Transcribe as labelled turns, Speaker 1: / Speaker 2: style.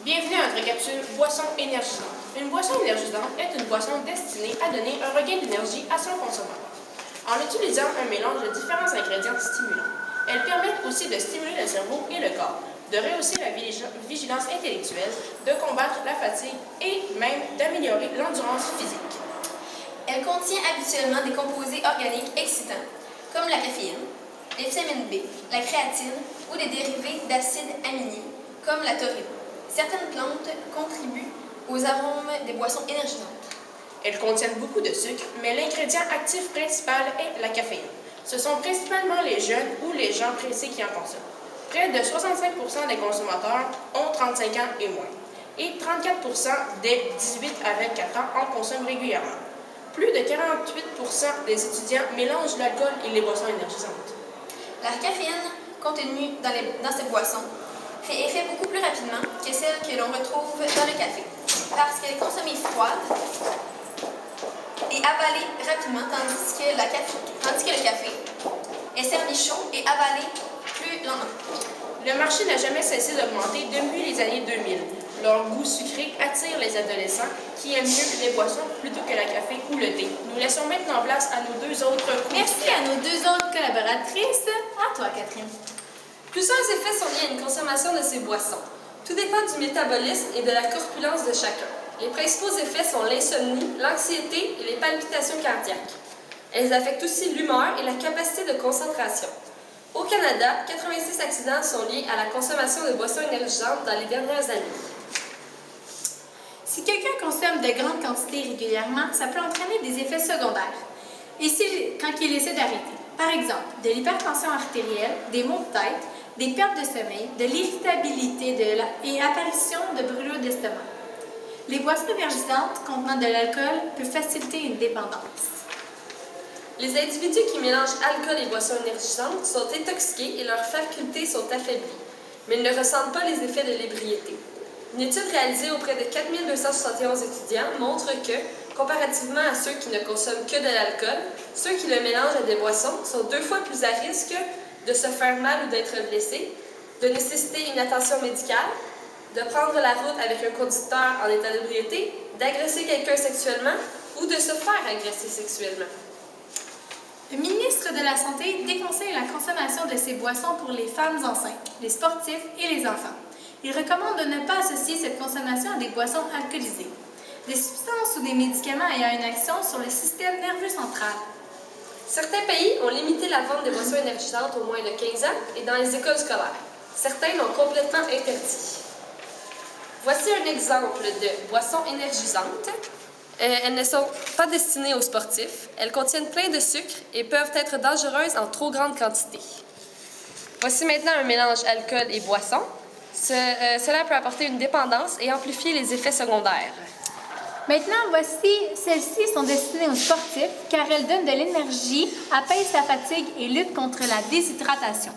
Speaker 1: Bienvenue à notre capsule Boisson énergisante. Une boisson énergisante est une boisson destinée à donner un regain d'énergie à son consommateur. En utilisant un mélange de différents ingrédients stimulants, elles permettent aussi de stimuler le cerveau et le corps, de rehausser la vigilance intellectuelle, de combattre la fatigue et même d'améliorer l'endurance physique.
Speaker 2: Elle contient habituellement des composés organiques excitants, comme la caféine, les vitamines B, la créatine ou des dérivés d'acides aminés, comme la taurine. Certaines plantes contribuent aux arômes des boissons énergisantes.
Speaker 1: Elles contiennent beaucoup de sucre, mais l'ingrédient actif principal est la caféine. Ce sont principalement les jeunes ou les gens pressés qui en consomment. Près de 65% des consommateurs ont 35 ans et moins, et 34% des 18 à 24 ans en consomment régulièrement. Plus de 48% des étudiants mélangent l'alcool et les boissons énergisantes.
Speaker 2: La caféine contenue dans ces boissons fait effet beaucoup plus rapidement que celle que l'on retrouve dans le café, parce qu'elle est consommée froide et avalée rapidement, tandis que le café est servi chaud et avalé plus lentement.
Speaker 1: Le marché n'a jamais cessé d'augmenter depuis les années 2000. Leur goût sucré attire les adolescents qui aiment mieux les boissons plutôt que le café ou le thé. Nous laissons maintenant place à nos deux autres
Speaker 2: Merci à nos deux autres collaboratrices. À toi, Catherine.
Speaker 3: Plusieurs effets sont liés à une consommation de ces boissons. Tout dépend du métabolisme et de la corpulence de chacun. Les principaux effets sont l'insomnie, l'anxiété et les palpitations cardiaques. Elles affectent aussi l'humeur et la capacité de concentration. Au Canada, 86 accidents sont liés à la consommation de boissons énergisantes dans les dernières années.
Speaker 4: Si quelqu'un consomme de grandes quantités régulièrement, ça peut entraîner des effets secondaires. Et quand il essaie d'arrêter, par exemple, de l'hypertension artérielle, des maux de tête, des pertes de sommeil, de l'irritabilité et apparition de brûlures d'estomac. Les boissons énergisantes contenant de l'alcool peuvent faciliter une dépendance.
Speaker 3: Les individus qui mélangent alcool et boissons énergisantes sont intoxiqués et leurs facultés sont affaiblies, mais ils ne ressentent pas les effets de l'ébriété. Une étude réalisée auprès de 4271 étudiants montre que, comparativement à ceux qui ne consomment que de l'alcool, ceux qui le mélangent à des boissons sont 2 fois plus à risque de se faire mal ou d'être blessés, de nécessiter une attention médicale, de prendre la route avec un conducteur en état d'ébriété, d'agresser quelqu'un sexuellement ou de se faire agresser sexuellement.
Speaker 4: Le ministre de la Santé déconseille la consommation de ces boissons pour les femmes enceintes, les sportifs et les enfants. Il recommande de ne pas associer cette consommation à des boissons alcoolisées, des substances ou des médicaments ayant une action sur le système nerveux central.
Speaker 3: Certains pays ont limité la vente des boissons énergisantes aux moins de 15 ans et dans les écoles scolaires. Certains l'ont complètement interdit. Voici un exemple de boissons énergisantes. Elles ne sont pas destinées aux sportifs. Elles contiennent plein de sucre et peuvent être dangereuses en trop grande quantité. Voici maintenant un mélange alcool et boisson. Cela peut apporter une dépendance et amplifier les effets secondaires.
Speaker 4: Maintenant, voici, celles-ci sont destinées aux sportifs car elles donnent de l'énergie, apaisent la fatigue et luttent contre la déshydratation.